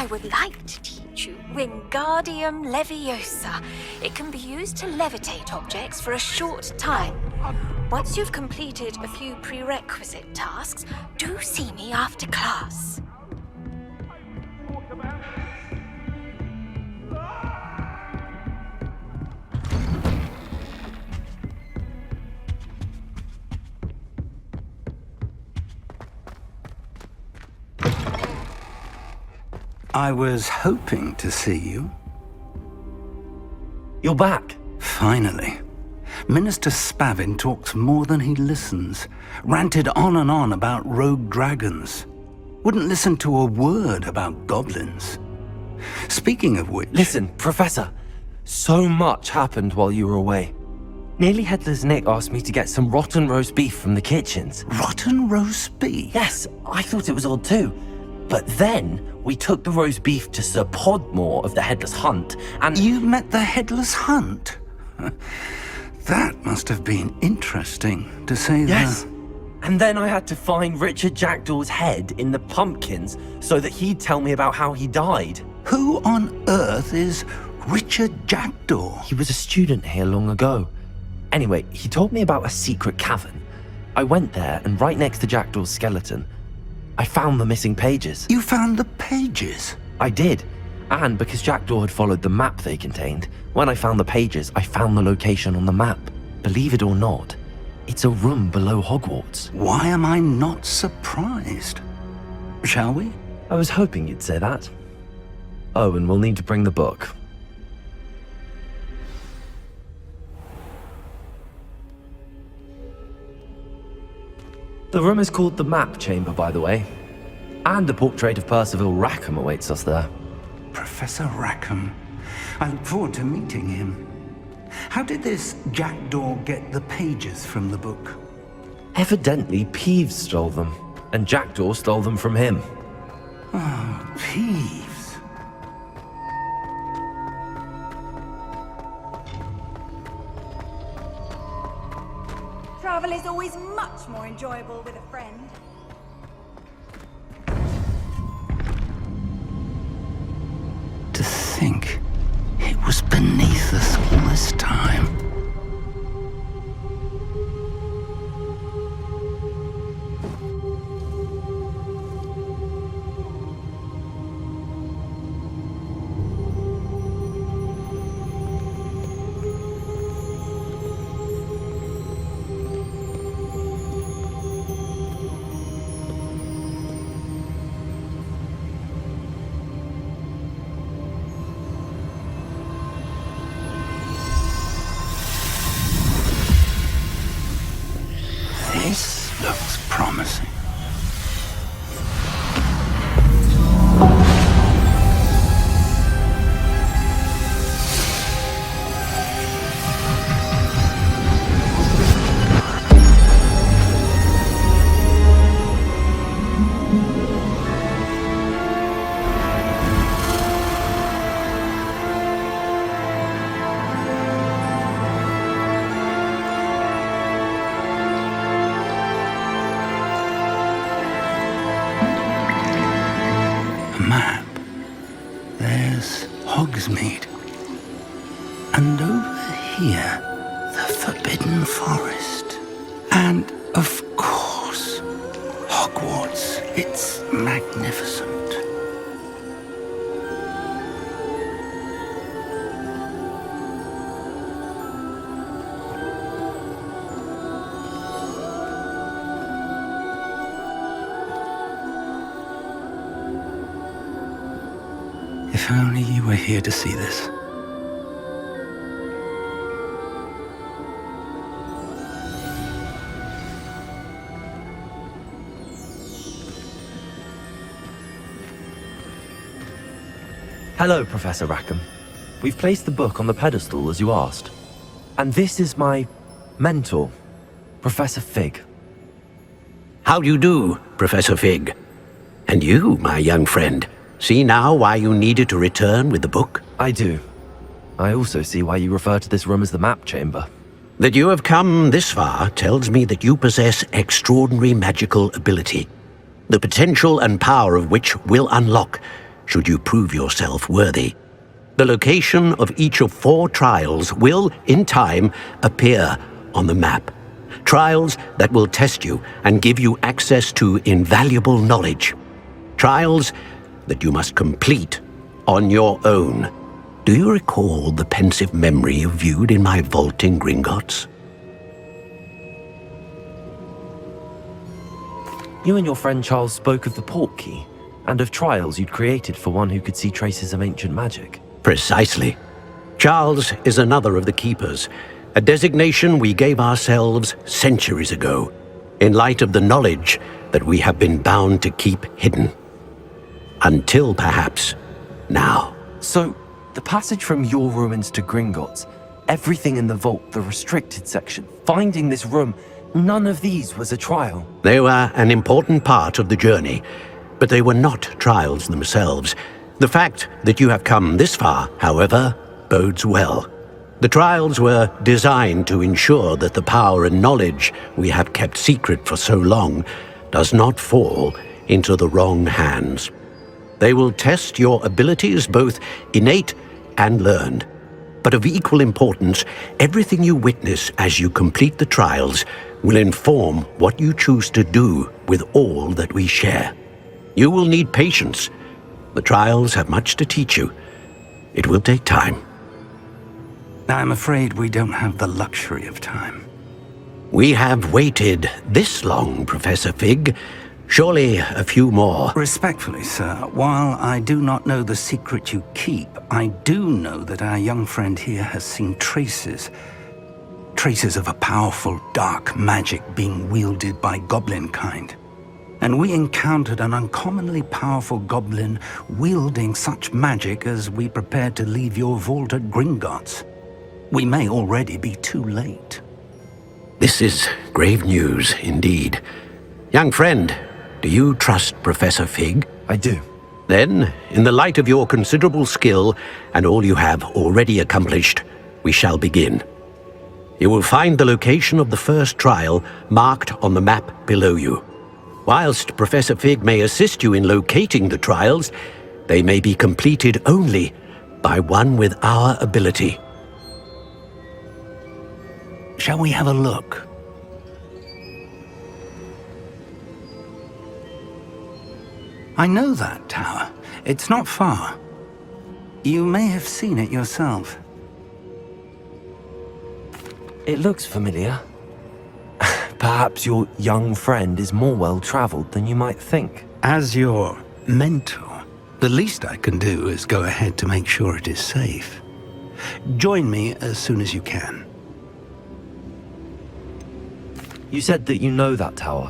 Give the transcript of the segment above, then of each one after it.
I would like to teach you Wingardium Leviosa. It can be used to levitate objects for a short time. Once you've completed a few prerequisite tasks, do see me after class. I was hoping to see you. You're back. Finally. Minister Spavin talks more than he listens. Ranted on and on about rogue dragons. Wouldn't listen to a word about goblins. Speaking of which... Listen, Professor. So much happened while you were away. Nearly Headless Nick asked me to get some rotten roast beef from the kitchens. Rotten roast beef? Yes, I thought it was odd too. But then, we took the roast beef to Sir Podmore of the Headless Hunt, and... You met the Headless Hunt? That must have been interesting, to say the... Yes. And then I had to find Richard Jackdaw's head in the pumpkins so that he'd tell me about how he died. Who on earth is Richard Jackdaw? He was a student here long ago. Anyway, he told me about a secret cavern. I went there, and right next to Jackdaw's skeleton, I found the missing pages. You found the pages? I did. And because Jackdaw had followed the map they contained, when I found the pages, I found the location on the map. Believe it or not, it's a room below Hogwarts. Why am I not surprised? Shall we? I was hoping you'd say that. Oh, and we'll need to bring the book. The room is called the Map Chamber, by the way. And a portrait of Percival Rackham awaits us there. Professor Rackham. I look forward to meeting him. How did this Jackdaw get the pages from the book? Evidently, Peeves stole them, and Jackdaw stole them from him. Oh, Peeves. Travel is always much more enjoyable with a friend. To think it was beneath us all this time. This looks promising. Map. There's Hogsmeade. And over here, the Forbidden Forest. And, of course, Hogwarts. It's magnificent. If only you were here to see this. Hello, Professor Rackham. We've placed the book on the pedestal as you asked. And this is my mentor, Professor Fig. How do you do, Professor Fig? And you, my young friend, see now why you needed to return with the book? I do. I also see why you refer to this room as the Map Chamber. That you have come this far tells me that you possess extraordinary magical ability, the potential and power of which will unlock should you prove yourself worthy. The location of each of 4 trials will, in time, appear on the map. Trials that will test you and give you access to invaluable knowledge. Trials that you must complete on your own. Do you recall the pensive memory you viewed in my vault in Gringotts? You and your friend Charles spoke of the port key, and of trials you'd created for one who could see traces of ancient magic. Precisely. Charles is another of the Keepers, a designation we gave ourselves centuries ago, in light of the knowledge that we have been bound to keep hidden. Until perhaps now. So, the passage from your ruins to Gringotts, everything in the vault, the restricted section, finding this room, none of these was a trial. They were an important part of the journey, but they were not trials themselves. The fact that you have come this far, however, bodes well. The trials were designed to ensure that the power and knowledge we have kept secret for so long does not fall into the wrong hands. They will test your abilities, both innate and learned. But of equal importance, everything you witness as you complete the trials will inform what you choose to do with all that we share. You will need patience. The trials have much to teach you. It will take time. I'm afraid we don't have the luxury of time. We have waited this long, Professor Fig. Surely a few more. Respectfully, sir, while I do not know the secret you keep, I do know that our young friend here has seen traces of a powerful dark magic being wielded by goblin kind. And we encountered an uncommonly powerful goblin wielding such magic as we prepared to leave your vault at Gringotts. We may already be too late. This is grave news indeed. Young friend, do you trust Professor Fig? I do. Then, in the light of your considerable skill and all you have already accomplished, we shall begin. You will find the location of the first trial marked on the map below you. Whilst Professor Fig may assist you in locating the trials, they may be completed only by one with our ability. Shall we have a look? I know that tower. It's not far. You may have seen it yourself. It looks familiar. Perhaps your young friend is more well-traveled than you might think. As your mentor, the least I can do is go ahead to make sure it is safe. Join me as soon as you can. You said that you know that tower.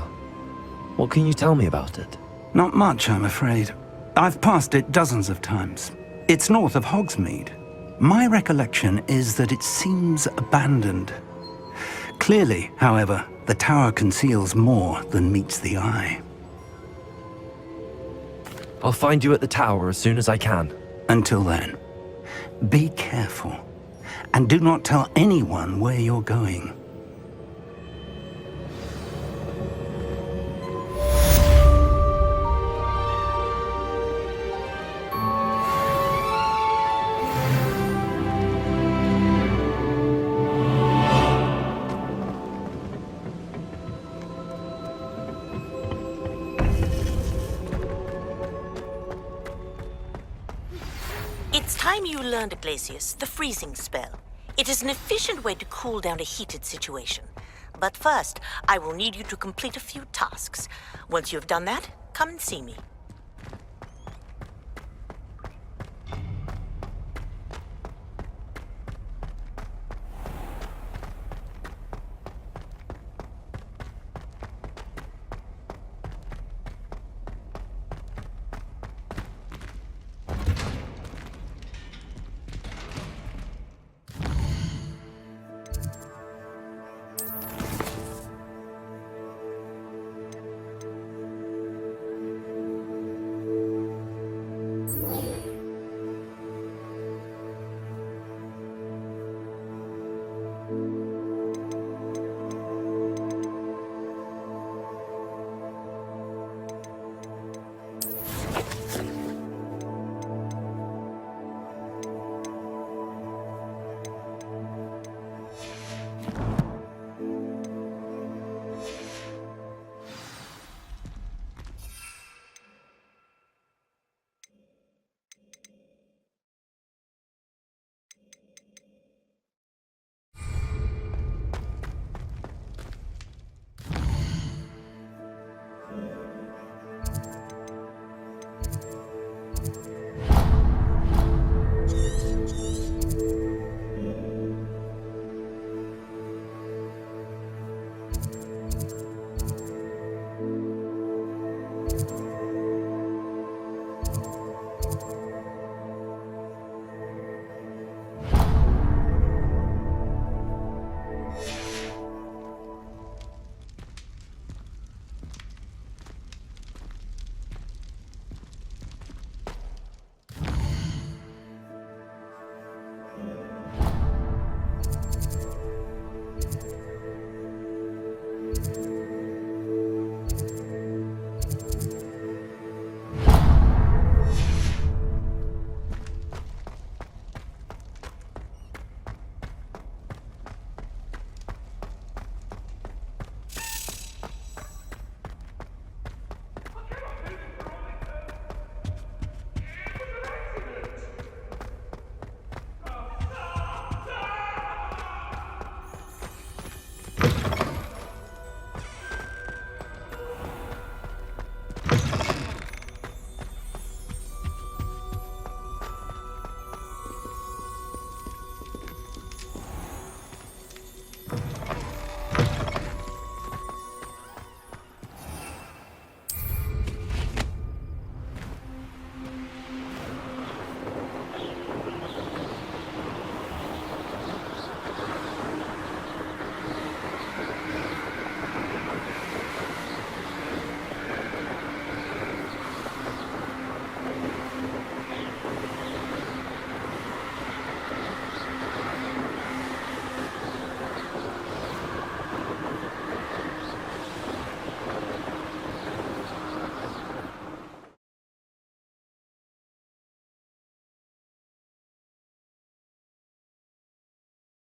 What can you tell me about it? Not much, I'm afraid. I've passed it dozens of times. It's north of Hogsmeade. My recollection is that it seems abandoned. Clearly, however, the tower conceals more than meets the eye. I'll find you at the tower as soon as I can. Until then, be careful, and do not tell anyone where you're going. It's time you learned, Iglesias, the freezing spell. It is an efficient way to cool down a heated situation. But first, I will need you to complete a few tasks. Once you have done that, come and see me.